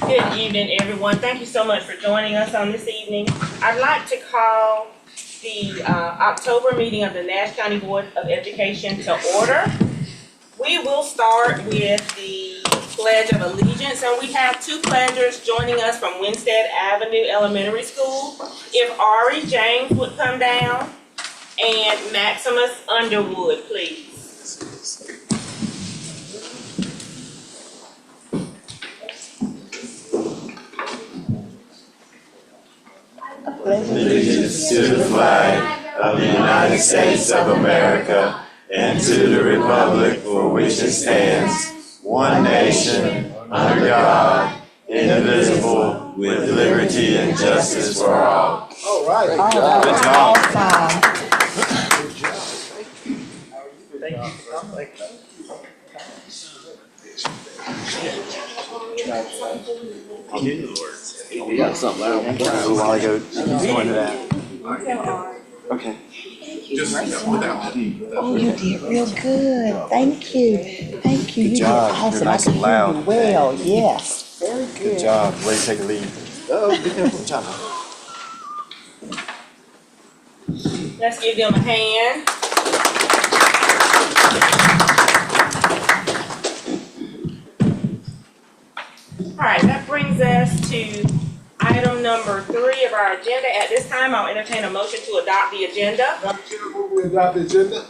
Good evening, everyone. Thank you so much for joining us on this evening. I'd like to call the October meeting of the Nash County Board of Education to order. We will start with the Pledge of Allegiance, and we have two pledgers joining us from Winstead Avenue Elementary School. If Ari James would come down, and Maximus Underwood, please. Allegiance to the flag of the United States of America and to the republic for which it stands, one nation, under God, indivisible, with liberty and justice for all. All right. Good job. We got something out a little while ago. Going to that. Okay. Oh, you did real good. Thank you. Thank you. Good You job. did awesome. You're nice I and could hear loud. you well, yes. Very good. Good job. Way to take a lead. Oh, be careful. Good job. Let's give them a hand. All right, that brings us to item number 3 of our agenda. At this time, I'll entertain a motion to adopt the agenda. Madam Chair, we adopt the agenda.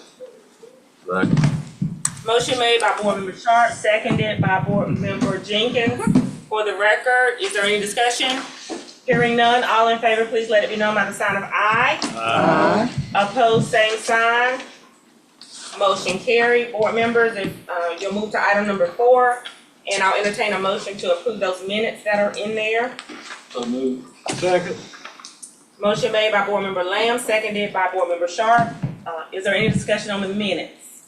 Motion made by Board Member Sharp, seconded by Board Member Jenkins. For the record, is there any discussion? Hearing none, all in favor, please let it be known by the sign of aye. Aye. Opposed, same sign. Motion carried. Board members, if you'll move to item number 4, and I'll entertain a motion to approve those minutes that are in there. So move. Second. Motion made by Board Member Lamb, seconded by Board Member Sharp. Is there any discussion on the minutes?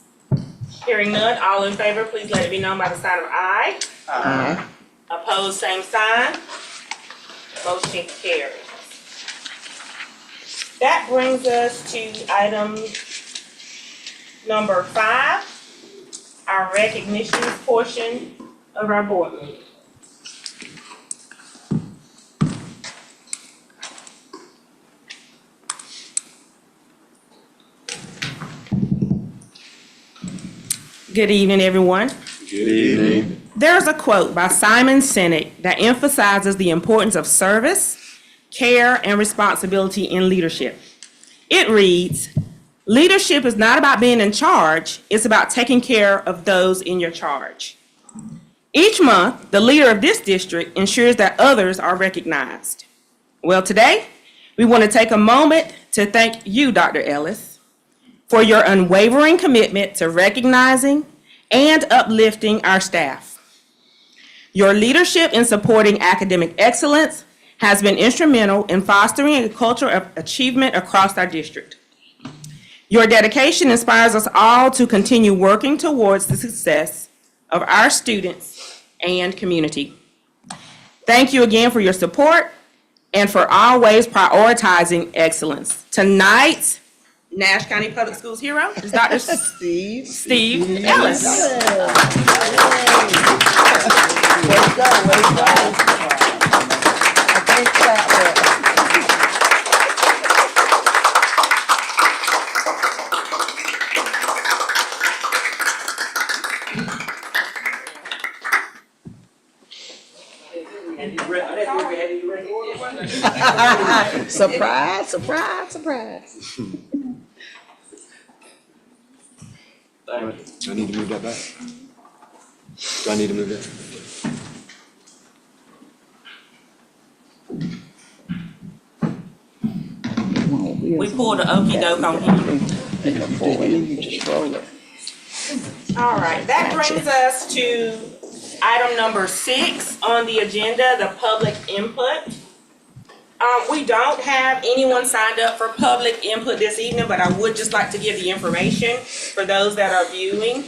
Hearing none, all in favor, please let it be known by the sign of aye. Aye. Opposed, same sign. Motion carries. That brings us to item number 5, our recognition portion of our board meeting. Good evening, everyone. Good evening. There's a quote by Simon Sinek that emphasizes the importance of service, care, and responsibility in leadership. It reads, "Leadership is not about being in charge, it's about taking care of those in your charge." Each month, the leader of this district ensures that others are recognized. Well, today, we want to take a moment to thank you, Dr. Ellis, for your unwavering commitment to recognizing and uplifting our staff. Your leadership in supporting academic excellence has been instrumental in fostering a culture of achievement across our district. Your dedication inspires us all to continue working towards the success of our students and community. Thank you again for your support and for always prioritizing excellence. Tonight's Nash County Public Schools hero is Dr. Steve Ellis. Way to go, way to go. I think that surprise, surprise, surprise. Do I need to move that back? Do I need to move that? We pulled the okey doke on him. You just roll it. All right, that brings us to item number 6 on the agenda, the public input. We don't have anyone signed up for public input this evening, but I would just like to give the information for those that are viewing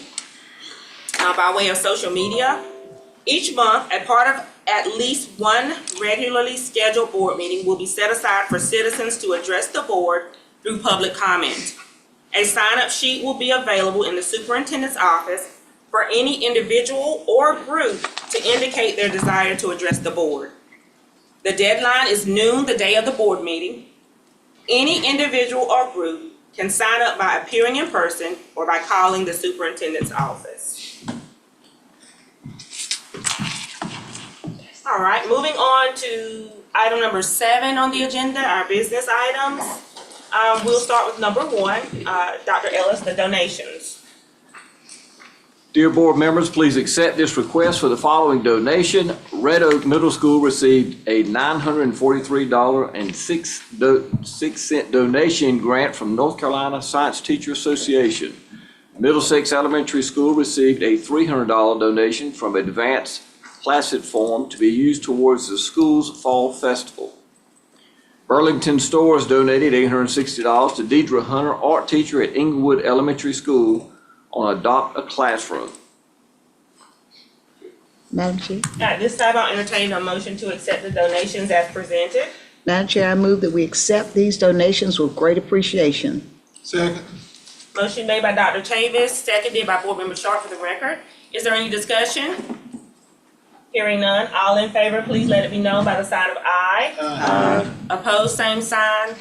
by way of social media. Each month, a part of at least one regularly scheduled board meeting will be set aside for citizens to address the board through public comment. A sign-up sheet will be available in the superintendent's office for any individual or group to indicate their desire to address the board. The deadline is noon the day of the board meeting. Any individual or group can sign up by appearing in person or by calling the superintendent's office. All right, moving on to item number 7 on the agenda, our business items. We'll start with number 1, Dr. Ellis, the donations. Dear board members, please accept this request for the following donation. Red Oak Middle School received a $943.06 donation grant from North Carolina Science Teacher Association. Middlesex Elementary School received a $300 donation from Advanced Placid Form to be used towards the school's fall festival. Burlington Stores donated $860 to Deidre Hunter, art teacher at Inglewood Elementary School, on Adopt a Classroom. Madam Chair. At this time, I'll entertain a motion to accept the donations as presented. Madam Chair, I move that we accept these donations with great appreciation. Second. Motion made by Dr. Chavis, seconded by Board Member Sharp for the record. Is there any discussion? Hearing none, all in favor, please let it be known by the sign of aye. Aye. Opposed, same sign.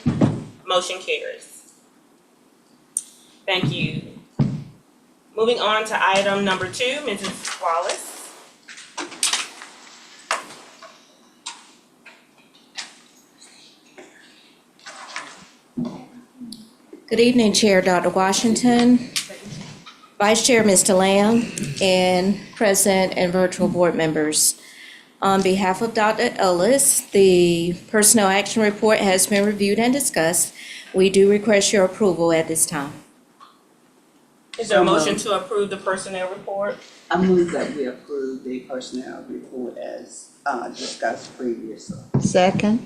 Motion carries. Thank you. Moving on to item number 2, Mrs. Wallace. Good evening, Chair Dr. Washington, Vice Chair Mr. Lamb, and President and virtual board members. On behalf of Dr. Ellis, the personnel action report has been reviewed and discussed. We do request your approval at this time. Is there a motion to approve the personnel report? I move that we approve the personnel report as discussed previously. Second.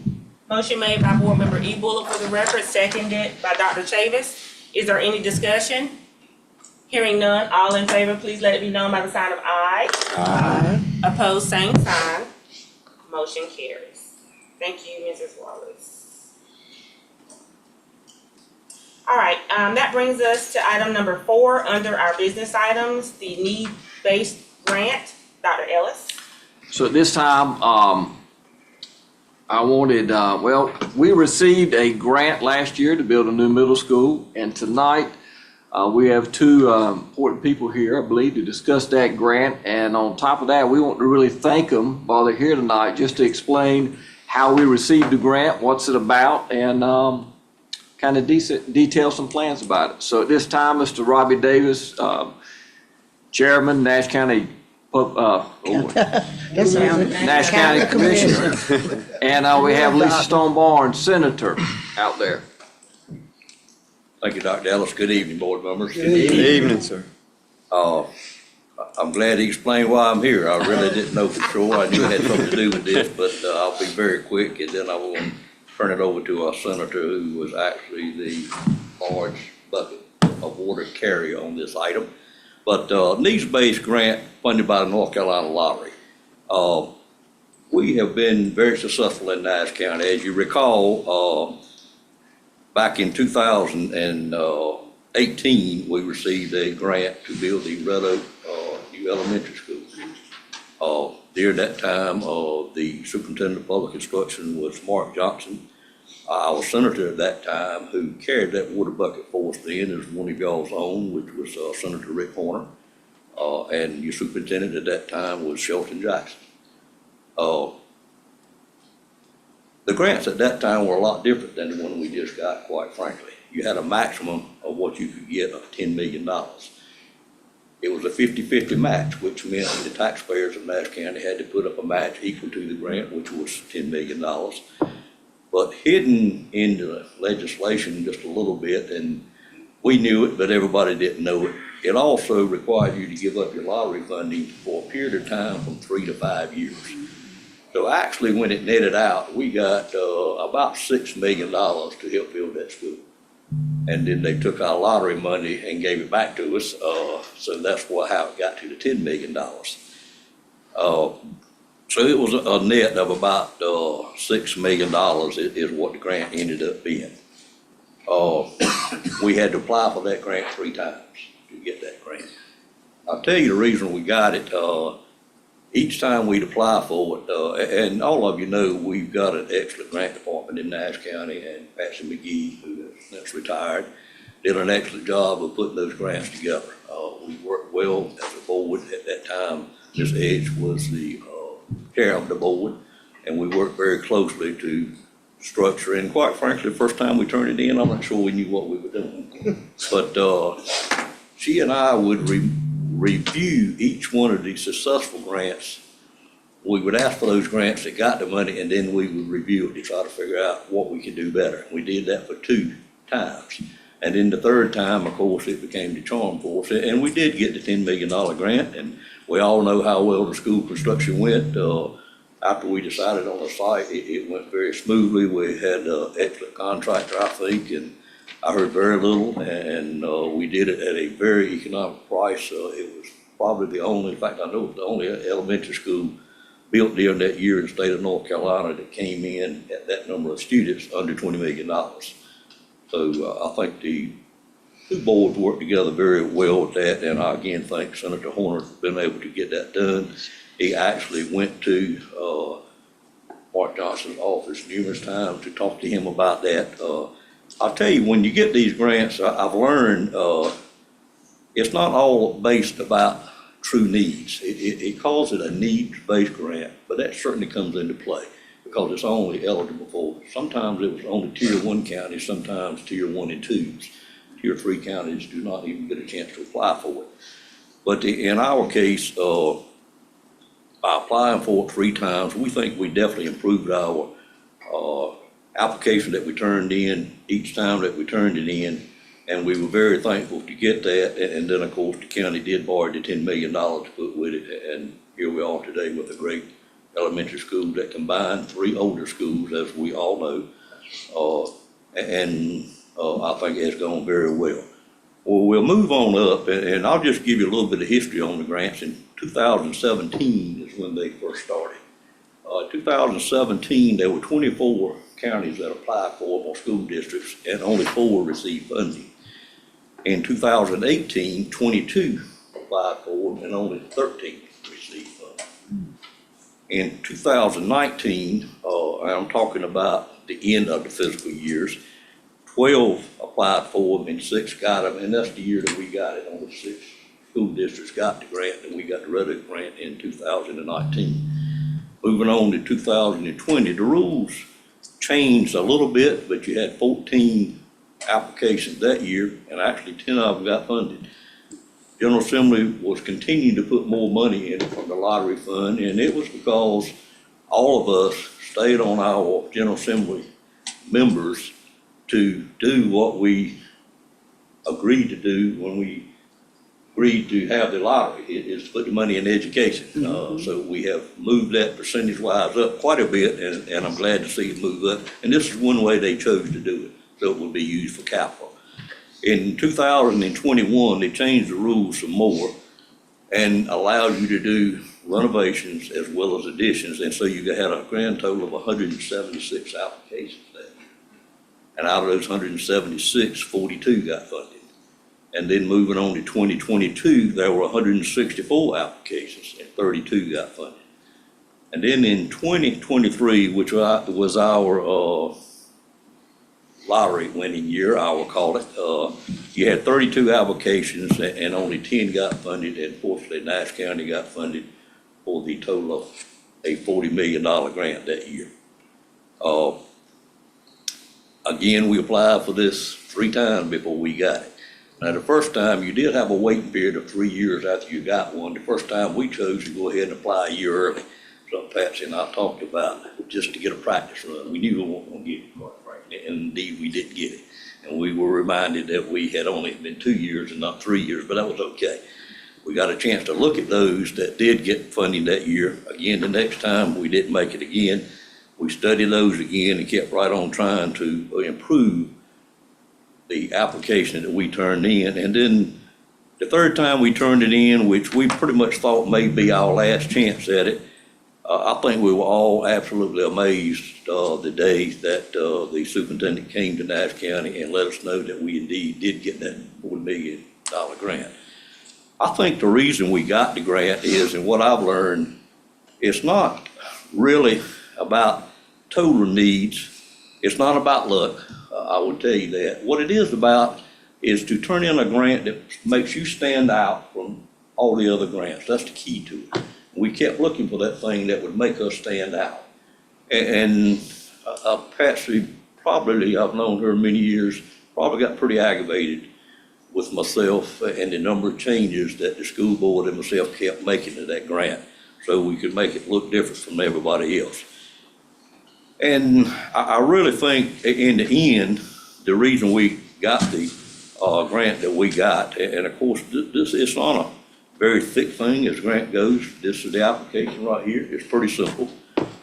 Motion made by Board Member E. Bullock for the record, seconded by Dr. Chavis. Is there any discussion? Hearing none, all in favor, please let it be known by the sign of aye. Aye. Opposed, same sign. Motion carries. Thank you, Mrs. Wallace. All right, that brings us to item number 4 under our business items, the need-based grant. Dr. Ellis. So at this time, I wanted, we received a grant last year to build a new middle school, and tonight we have 2 important people here, I believe, to discuss that grant. And on top of that, we want to really thank them while they're here tonight, just to explain how we received the grant, what's it about, and kind of detail some plans about it. So at this time, Mr. Robbie Davis, Chairman, Nash County Nash County Commissioner. And we have Lisa Stone Barnes, Senator, out there. Thank you, Dr. Ellis. Good evening, board members. Good evening. Good evening, sir. I'm glad he explained why I'm here. I really didn't know for sure. I knew it had something to do with this, but I'll be very quick, and then I will turn it over to our senator, who was actually the large bucket of water carrier on this item. But needs-based grant funded by the North Carolina Lottery. We have been very successful in Nash County. As you recall, back in 2018, we received a grant to build the Red Oak new elementary school. During that time, the superintendent of public instruction was Mark Johnson. Our senator at that time, who carried that water bucket for us then, is one of y'all's own, which was Senator Rick Horner. And your superintendent at that time was Shelton Jackson. The grants at that time were a lot different than the one we just got, quite frankly. You had a maximum of what you could get of $10 million. It was a 50-50 match, which meant the taxpayers of Nash County had to put up a match equal to the grant, which was $10 million. But hidden in the legislation just a little bit, and we knew it, but everybody didn't know it. It also required you to give up your lottery funding for a period of time from 3 to 5 years. So actually, when it netted out, we got about $6 million to help build that school. And then they took our lottery money and gave it back to us. So that's how it got to the $10 million. So it was a net of about $6 million is what the grant ended up being. We had to apply for that grant 3 times to get that grant. I'll tell you the reason we got it. Each time we'd apply for it, and all of you know, we've got an excellent grant department in Nash County, and Patsy McGee, who has since retired, did an excellent job of putting those grants together. We worked well as a board at that time. Ms. Edge was the chair of the board, and we worked very closely to structure. And quite frankly, the first time we turned it in, I'm not sure we knew what we were doing. But she and I would review each one of these successful grants. We would ask for those grants that got the money, and then we would review it to try to figure out what we could do better. We did that for 2 times. And then the third time, of course, it became the charm for us. And we did get the $10 million grant, and we all know how well the school construction went. After we decided on the site, it went very smoothly. We had an excellent contractor, I think, and I heard very little, and we did it at a very economic price. It was probably the only, in fact, I know it was the only elementary school built during that year in the state of North Carolina that came in at that number of students under $20 million. So I think the 2 boards worked together very well with that, and I again thank Senator Horner for being able to get that done. He actually went to Mark Johnson's office numerous times to talk to him about that. I'll tell you, when you get these grants, I've learned it's not all based about true needs. It calls it a needs-based grant, but that certainly comes into play because it's only eligible for, sometimes it was only Tier 1 counties, sometimes Tier 1 and 2s. Tier 3 counties do not even get a chance to apply for it. But in our case, by applying for it 3 times, we think we definitely improved our application that we turned in each time that we turned it in, and we were very thankful to get that. And then, of course, the county did borrow the $10 million to put with it, and here we are today with a great elementary school that combined 3 older schools, as we all know, and I think it's gone very well. Well, we'll move on up, and I'll just give you a little bit of history on the grants. In 2017 is when they first started. 2017, there were 24 counties that applied for them, or school districts, and only 4 received funding. In 2018, 22 applied for them, and only 13 received funding. In 2019, I'm talking about the end of the fiscal years, 12 applied for them and 6 got them, and that's the year that we got it. Only 6 school districts got the grant, and we got the Reddick grant in 2019. Moving on to 2020, the rules changed a little bit, but you had 14 applications that year, and actually 10 of them got funded. General Assembly was continuing to put more money in from the lottery fund, and it was because all of us stayed on our General Assembly members to do what we agreed to do when we agreed to have the lottery, is to put the money in education. So we have moved that percentage-wise up quite a bit, and I'm glad to see it move up. And this is one way they chose to do it, so it will be used for capital. In 2021, they changed the rules some more and allowed you to do renovations as well as additions, and so you had a grand total of 176 applications there. And out of those 176, 42 got funded. And then moving on to 2022, there were 164 applications and 32 got funded. And then in 2023, which was our lottery winning year, I will call it, you had 32 applications and only 10 got funded, and fortunately Nash County got funded for the total of a $40 million grant that year. Again, we applied for this 3 times before we got it. Now, the first time, you did have a waiting period of 3 years after you got one. The first time, we chose to go ahead and apply a year early. So Patsy and I talked about just to get a practice run. We knew we weren't going to get it, quite frankly, and indeed we didn't get it. And we were reminded that we had only been 2 years and not 3 years, but that was okay. We got a chance to look at those that did get funding that year. Again, the next time, we didn't make it again. We studied those again and kept right on trying to improve the application that we turned in. And then the third time we turned it in, which we pretty much thought may be our last chance at it, I think we were all absolutely amazed the day that the superintendent came to Nash County and let us know that we indeed did get that $40 million grant. I think the reason we got the grant is, and what I've learned, it's not really about total needs. It's not about luck, I would tell you that. What it is about is to turn in a grant that makes you stand out from all the other grants. That's the key to it. We kept looking for that thing that would make us stand out. And Patsy, probably, I've known her many years, probably got pretty aggravated with myself and the number of changes that the school board and myself kept making to that grant so we could make it look different from everybody else. And I really think in the end, the reason we got the grant that we got, and of course, this is not a very thick thing as grant goes. This is the application right here. It's pretty simple.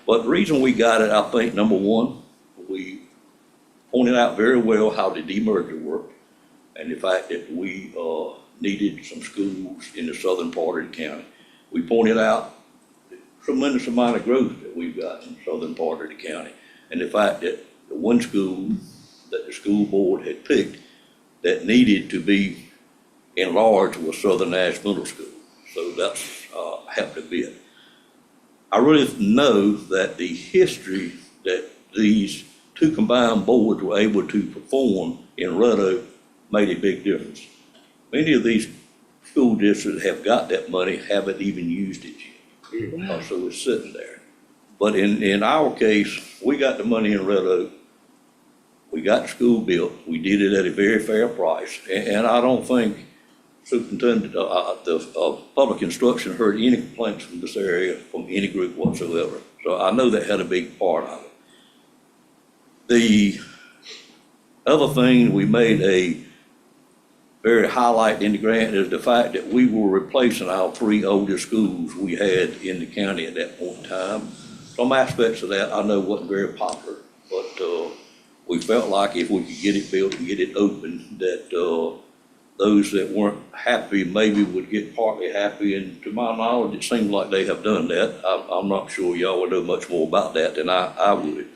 But the reason we got it, I think, number one, we pointed out very well how the demerger worked and the fact that we needed some schools in the southern part of the county. We pointed out the tremendous amount of growth that we've got in the southern part of the county and the fact that the one school that the school board had picked that needed to be enlarged was Southern Ash Middle School. So that's helped a bit. I really know that the history that these two combined boards were able to perform in Red Oak made a big difference. Many of these school districts have got that money, haven't even used it yet. So it's sitting there. But in our case, we got the money in Red Oak. We got the school built. We did it at a very fair price. And I don't think Superintendent, the public instruction heard any complaints from this area from any group whatsoever. So I know that had a big part of it. The other thing we made a very highlight in the grant is the fact that we were replacing our three oldest schools we had in the county at that point in time. Some aspects of that I know wasn't very popular, but we felt like if we could get it built and get it open, that those that weren't happy maybe would get partly happy. And to my knowledge, it seems like they have done that. I'm not sure y'all would know much more about that than I would.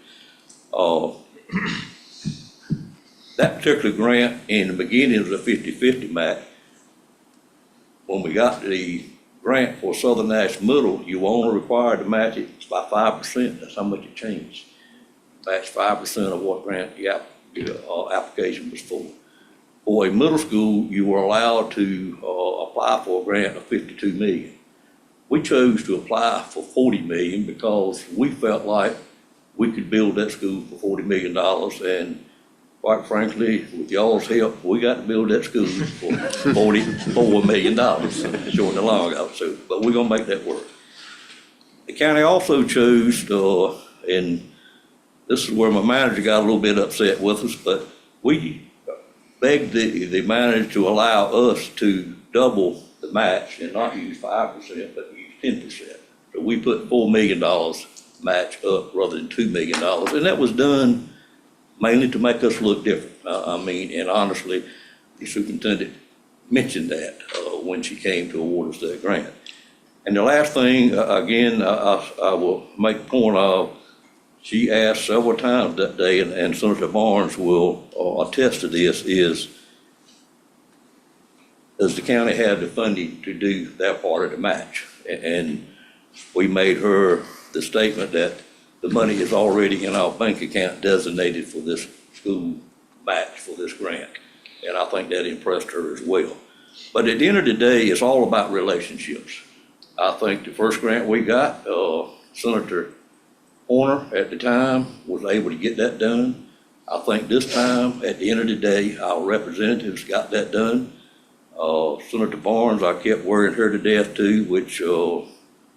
That particular grant in the beginning was a 50-50 match. When we got the grant for Southern Ash Middle, you were only required to match it by 5%. That's how much it changed. Match 5% of what grant the application was for. For a middle school, you were allowed to apply for a grant of $52 million. We chose to apply for $40 million because we felt like we could build that school for $40 million. And quite frankly, with y'all's help, we got to build that school for $44 million, short and long of it. So, but we're gonna make that work. The county also chose, and this is where my manager got a little bit upset with us, but we begged the manager to allow us to double the match and not use 5%, but use 10%. So we put $4 million match up rather than $2 million, and that was done mainly to make us look different. I mean, and honestly, the superintendent mentioned that when she came to award us that grant. And the last thing, again, I will make a point of, she asked several times that day, and Senator Barnes will attest to this, is, does the county have the funding to do that part of the match? And we made her the statement that the money is already in our bank account designated for this school match, for this grant. And I think that impressed her as well. But at the end of the day, it's all about relationships. I think the first grant we got, Senator Horner at the time was able to get that done. I think this time, at the end of the day, our representatives got that done. Senator Barnes, I kept worrying her to death too, which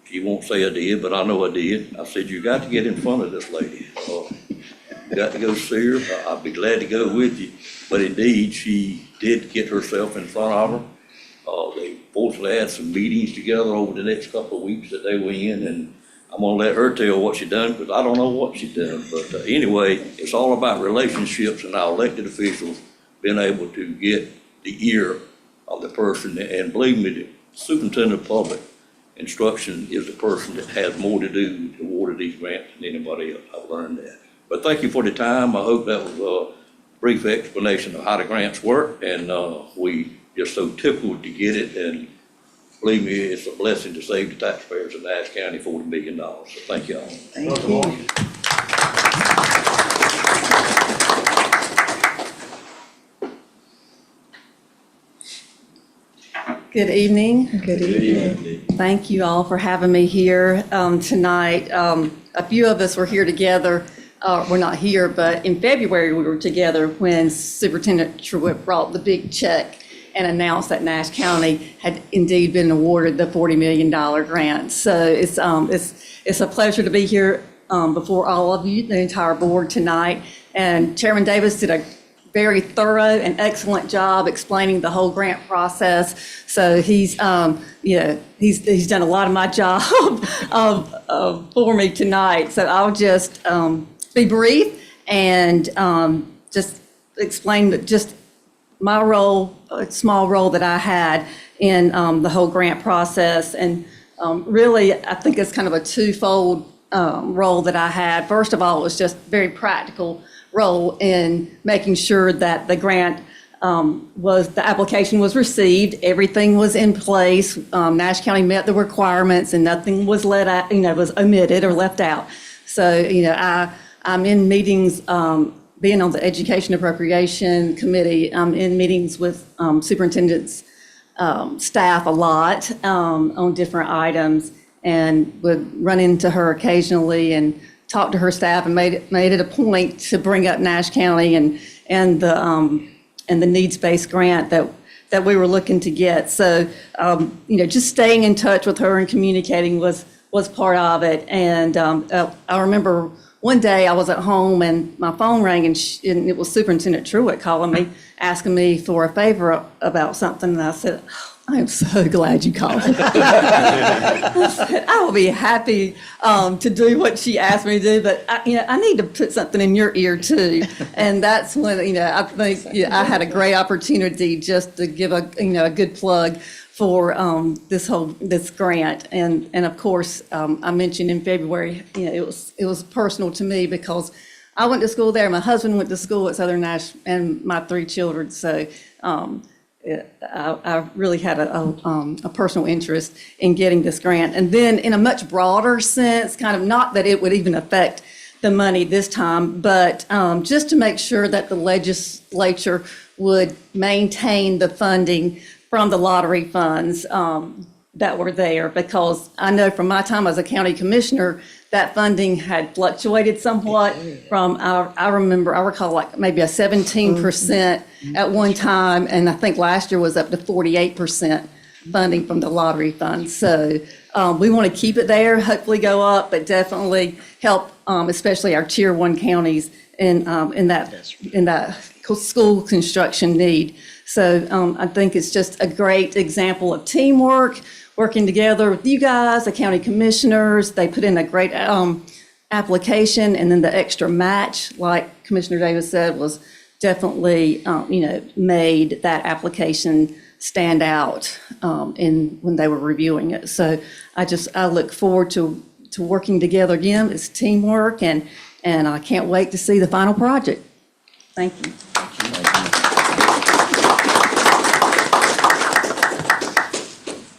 she won't say I did, but I know I did. I said, you got to get in front of this lady. You got to go see her. I'd be glad to go with you. But indeed, she did get herself in front of her. They fortunately had some meetings together over the next couple of weeks that they were in, and I'm gonna let her tell what she done, because I don't know what she done. But anyway, it's all about relationships and our elected officials being able to get the ear of the person. And believe me, the superintendent of public instruction is the person that has more to do to award these grants than anybody else. I've learned that. But thank you for the time. I hope that was a brief explanation of how the grants work, and we just so tickled to get it, and believe me, it's a blessing to save the taxpayers of Nash County $40 million. So thank y'all. Thank you. Good evening. Good evening. Thank you all for having me here tonight. A few of us were here together, we're not here, but in February we were together when Superintendent Truitt brought the big check and announced that Nash County had indeed been awarded the $40 million grant. So it's a pleasure to be here before all of you, the entire board tonight. And Chairman Davis did a very thorough and excellent job explaining the whole grant process. So he's done a lot of my job for me tonight. So I'll just be brief and just explain that just my role, a small role that I had in the whole grant process. And really, I think it's kind of a twofold role that I had. First of all, it was just very practical role in making sure that the grant the application was received, everything was in place, Nash County met the requirements, and nothing was was omitted or left out. So, I'm in meetings, being on the Education Appropriation Committee, I'm in meetings with superintendent's staff a lot on different items, and would run into her occasionally and talked to her staff and made it a point to bring up Nash County and the needs-based grant that we were looking to get. So, just staying in touch with her and communicating was part of it. And I remember one day I was at home and my phone rang and it was Superintendent Truitt calling me, asking me for a favor about something. And I said, I am so glad you called. I said, I will be happy to do what she asked me to do, but I need to put something in your ear too. And that's when I think I had a great opportunity just to give a good plug for this grant. And of course, I mentioned in February, it was personal to me because I went to school there. My husband went to school at Southern Nash, and my 3 children. So. I really had a personal interest in getting this grant. And then in a much broader sense, kind of not that it would even affect the money this time, but just to make sure that the legislature would maintain the funding from the lottery funds that were there, because I know from my time as a county commissioner, that funding had fluctuated somewhat from, I recall like maybe a 17% at one time, and I think last year was up to 48% funding from the lottery funds. So we want to keep it there, hopefully go up, but definitely help, especially our tier 1 counties in that school construction need. So I think it's just a great example of teamwork, working together with you guys, the county commissioners. They put in a great application, and then the extra match, like Commissioner Davis said, was definitely, made that application stand out when they were reviewing it. So I look forward to working together again. It's teamwork, and I can't wait to see the final project. Thank you.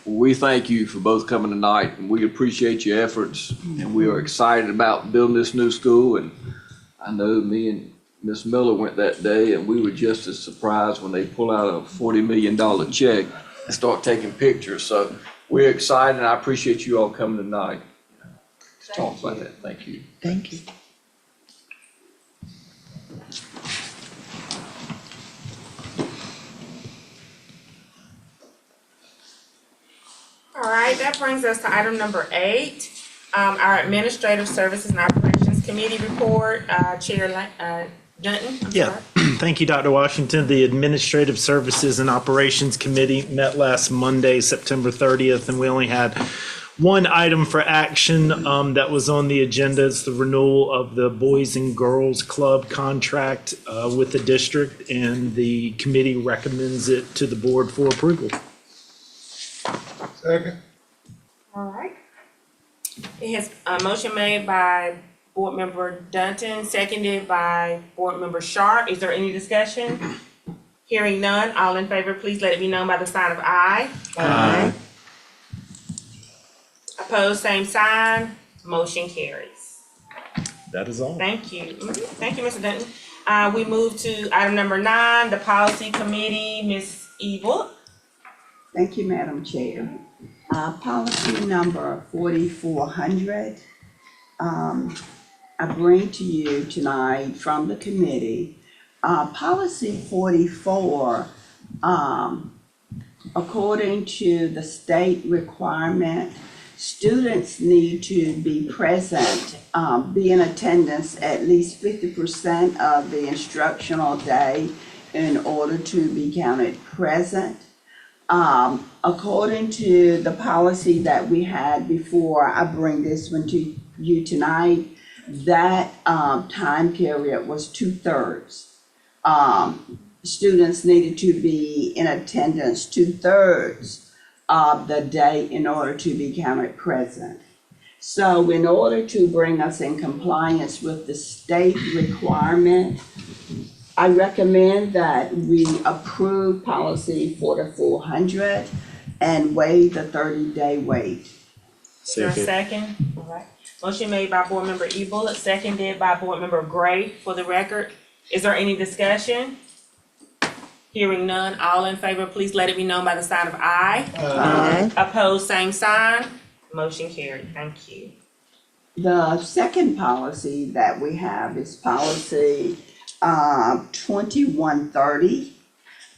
We thank you for both coming tonight, and we appreciate your efforts, and we are excited about building this new school. And I know me and Ms. Miller went that day, and we were just as surprised when they pull out a $40 million check and start taking pictures. So we're excited, and I appreciate you all coming tonight to talk about that. Thank you. Thank you. All right, that brings us to item number 8, our Administrative Services and Operations Committee report. Chair Dunton. Yeah, thank you, Dr. Washington. The Administrative Services and Operations Committee met last Monday, September 30th, and we only had one item for action that was on the agenda. It's the renewal of the Boys and Girls Club contract with the district, and the committee recommends it to the board for approval. Second. All right. It has a motion made by Board Member Dunton, seconded by Board Member Sharp. Is there any discussion? Hearing none, all in favor, please let it be known by the sign of aye. Aye. Opposed, same sign. Motion carries. That is all. Thank you. Thank you, Mr. Denton. We move to item number 9, the policy committee, Ms. Evil. Thank you, Madam Chair. Policy number 4400, I bring to you tonight from the committee. Policy 44, according to the state requirement, students need to be present, be in attendance at least 50% of the instructional day in order to be counted present. According to the policy that we had before, I bring this one to you tonight, that time period was 2/3. Students needed to be in attendance 2/3 of the day in order to be counted present. So in order to bring us in compliance with the state requirement, I recommend that we approve policy 4400 and waive the 30-day wait. Is there a second? All right. Motion made by Board Member E. Bullock, seconded by Board Member Gray. For the record, is there any discussion? Hearing none, all in favor, please let it be known by the sign of aye. Aye. Opposed, same sign. Motion carried. Thank you. The second policy that we have is policy 2130.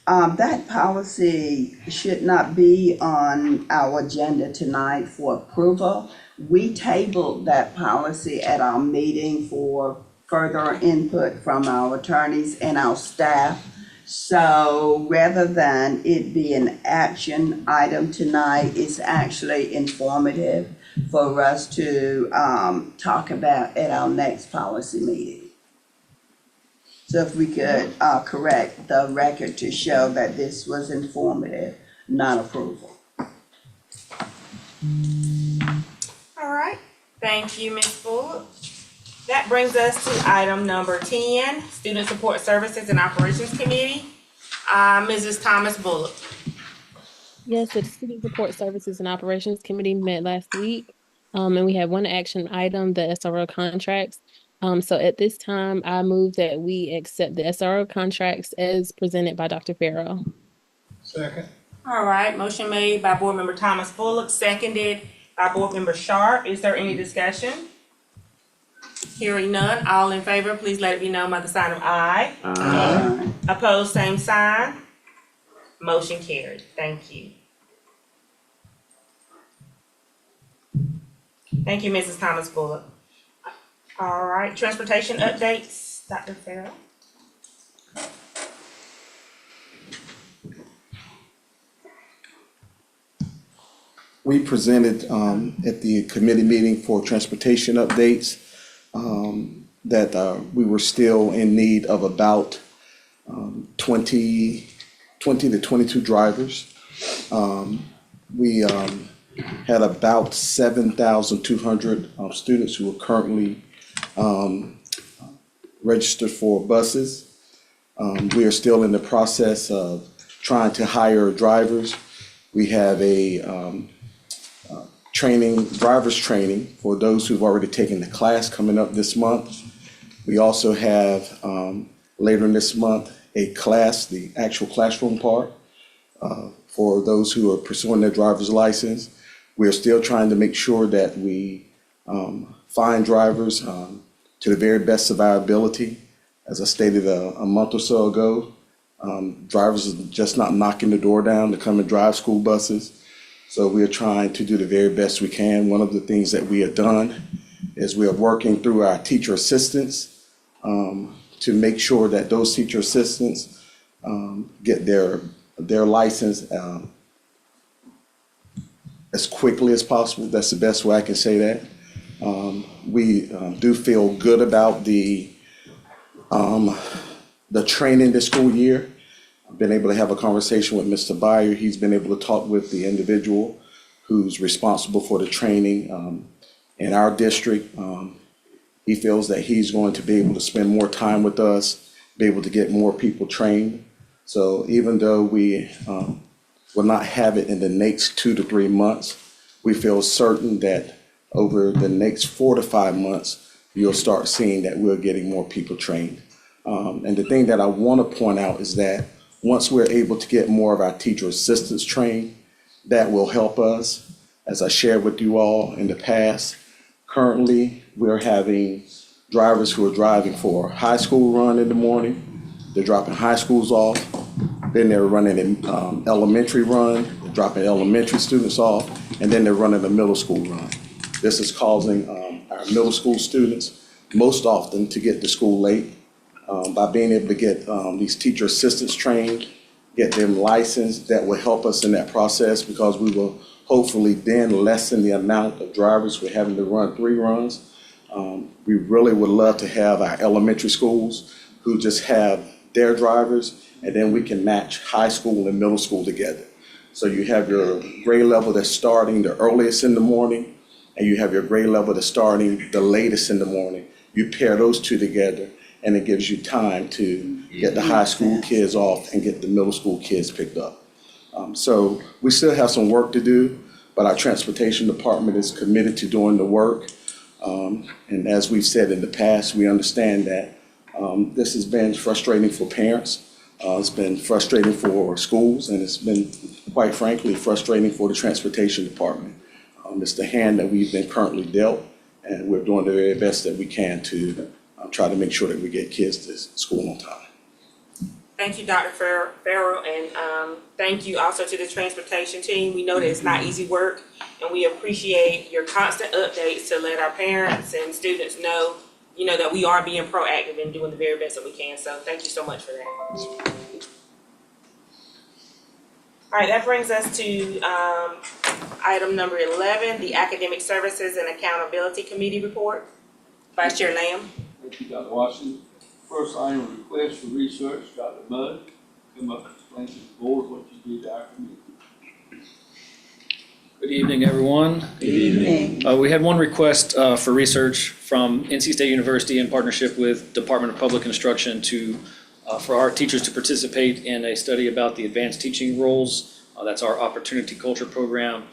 That policy should not be on our agenda tonight for approval. We tabled that policy at our meeting for further input from our attorneys and our staff. So rather than it be an action item tonight, it's actually informative for us to talk about at our next policy meeting. So if we could correct the record to show that this was informative, not approval. All right. Thank you, Ms. Bullock. That brings us to item number 10, Student Support Services and Operations Committee. Mrs. Thomas Bullock. Yes, the Student Support Services and Operations Committee met last week, and we had one action item, the SRO contracts. So at this time, I move that we accept the SRO contracts as presented by Dr. Farrow. Second. All right, motion made by Board Member Thomas Bullock, seconded by Board Member Sharp. Is there any discussion? Hearing none, all in favor, please let it be known by the sign of aye. Aye. Opposed, same sign. Motion carried. Thank you. Thank you, Mrs. Thomas Bullock. All right, transportation updates, Dr. Farrell. We presented at the committee meeting for transportation updates that we were still in need of about 20 to 22 drivers. We had about 7,200 students who are currently registered for buses. We are still in the process of trying to hire drivers. We have a driver's training for those who've already taken the class coming up this month. We also have later in this month a class, the actual classroom part, for those who are pursuing their driver's license. We are still trying to make sure that we find drivers to the very best of our ability. As I stated a month or so ago, drivers are just not knocking the door down to come and drive school buses. So we are trying to do the very best we can. One of the things that we have done is we are working through our teacher assistants to make sure that those teacher assistants get their license as quickly as possible. That's the best way I can say that. We do feel good about the training this school year. I've been able to have a conversation with Mr. Byer. He's been able to talk with the individual who's responsible for the training in our district. He feels that he's going to be able to spend more time with us, be able to get more people trained. So even though we will not have it in the next 2 to 3 months, we feel certain that over the next 4 to 5 months, you'll start seeing that we're getting more people trained. And the thing that I want to point out is that once we're able to get more of our teacher assistants trained, that will help us. As I shared with you all in the past, currently we're having drivers who are driving for a high school run in the morning. They're dropping high schools off. Then they're running an elementary run, they're dropping elementary students off, and then they're running a middle school run. This is causing our middle school students most often to get to school late. By being able to get these teacher assistants trained, get them licensed, that will help us in that process because we will hopefully then lessen the amount of drivers we're having to run 3 runs. We really would love to have our elementary schools who just have their drivers, and then we can match high school and middle school together. So you have your grade level that's starting the earliest in the morning, and you have your grade level that's starting the latest in the morning. You pair those two together, and it gives you time to get the high school kids off and get the middle school kids picked up. So we still have some work to do, but our transportation department is committed to doing the work. And as we've said in the past, we understand that this has been frustrating for parents. It's been frustrating for schools, and it's been, quite frankly, frustrating for the transportation department. It's the hand that we've been currently dealt, and we're doing the very best that we can to try to make sure that we get kids to school on time. Thank you, Dr. Farrell, and thank you also to the transportation team. We know that it's not easy work, and we appreciate your constant updates to let our parents and students know, that we are being proactive and doing the very best that we can. So thank you so much for that. All right, that brings us to item number 11, the Academic Services and Accountability Committee report. Vice Chair Lamb. Thank you, Dr. Washington. First item, request for research, Dr. Mudd, come up and explain to the board what you did to our committee. Good evening, everyone. Good evening. We had one request for research from NC State University in partnership with Department of Public Instruction for our teachers to participate in a study about the advanced teaching roles. That's our Opportunity Culture program.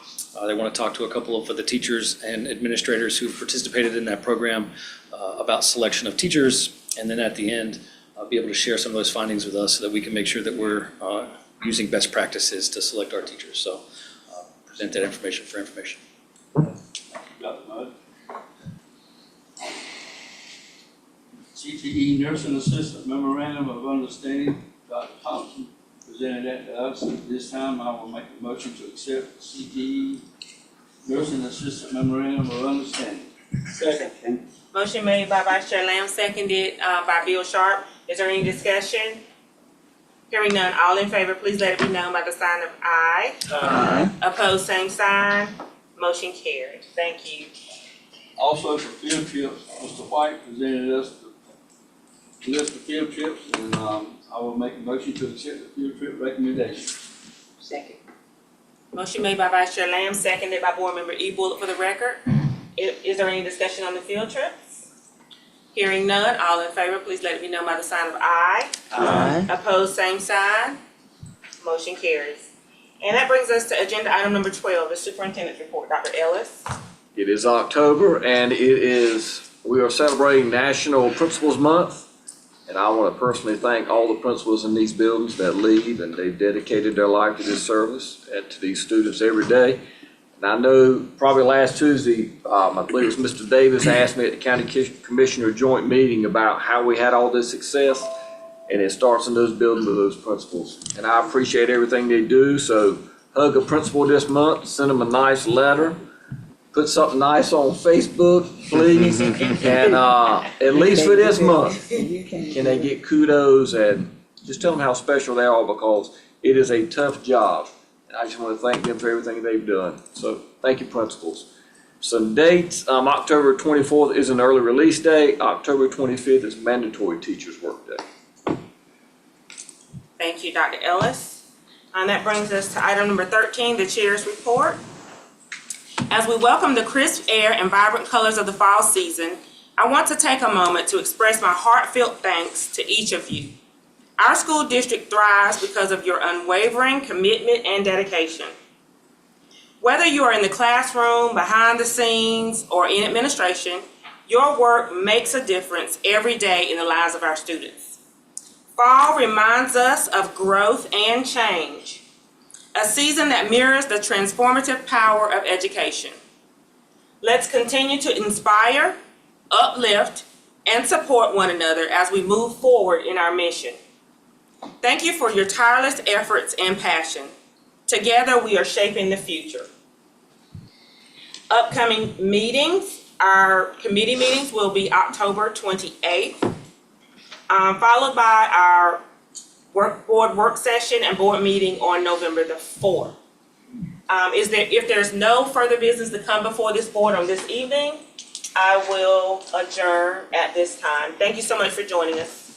They want to talk to a couple of the teachers and administrators who've participated in that program about selection of teachers, and then at the end, be able to share some of those findings with us so that we can make sure that we're using best practices to select our teachers. So present that information for information. Dr. Mudd. CTE Nursing Assistant Memorandum of Understanding, Dr. Thompson presented that to us. At this time, I will make a motion to accept the CTE Nursing Assistant Memorandum of Understanding. Second. Motion made by Vice Chair Lamb, seconded by Bill Sharp. Is there any discussion? Hearing none, all in favor, please let it be known by the sign of aye. Aye. Opposed, same sign. Motion carried. Thank you. Also for field trips, Mr. White presented us the list of field trips, and I will make a motion to accept the field trip recommendation. Second. Motion made by Vice Chair Lamb, seconded by Board Member E. Bullock for the record. Is there any discussion on the field trips? Hearing none, all in favor, please let it be known by the sign of aye. Aye. Opposed, same sign. Motion carries. And that brings us to agenda item number 12, the superintendent's report. Dr. Ellis. It is October, and we are celebrating National Principals Month. And I want to personally thank all the principals in these buildings that lead, and they've dedicated their life to this service and to these students every day. And I know probably last Tuesday, I believe it was Mr. Davis asked me at the County Commissioner joint meeting about how we had all this success. And it starts in those buildings with those principals. And I appreciate everything they do. So hug a principal this month, send them a nice letter, put something nice on Facebook, please. And at least for this month, can they get kudos and just tell them how special they are, because it is a tough job. And I just want to thank them for everything they've done. So thank you, principals. Some dates, October 24th is an early release day. October 25th is mandatory teachers' work day. Thank you, Dr. Ellis. And that brings us to item number 13, the chair's report. As we welcome the crisp air and vibrant colors of the fall season, I want to take a moment to express my heartfelt thanks to each of you. Our school district thrives because of your unwavering commitment and dedication. Whether you are in the classroom, behind the scenes, or in administration, your work makes a difference every day in the lives of our students. Fall reminds us of growth and change, a season that mirrors the transformative power of education. Let's continue to inspire, uplift, and support one another as we move forward in our mission. Thank you for your tireless efforts and passion. Together, we are shaping the future. Upcoming meetings, our committee meetings will be October 28th, followed by our board work session and board meeting on November the 4th. If there's no further business to come before this board on this evening, I will adjourn at this time. Thank you so much for joining us.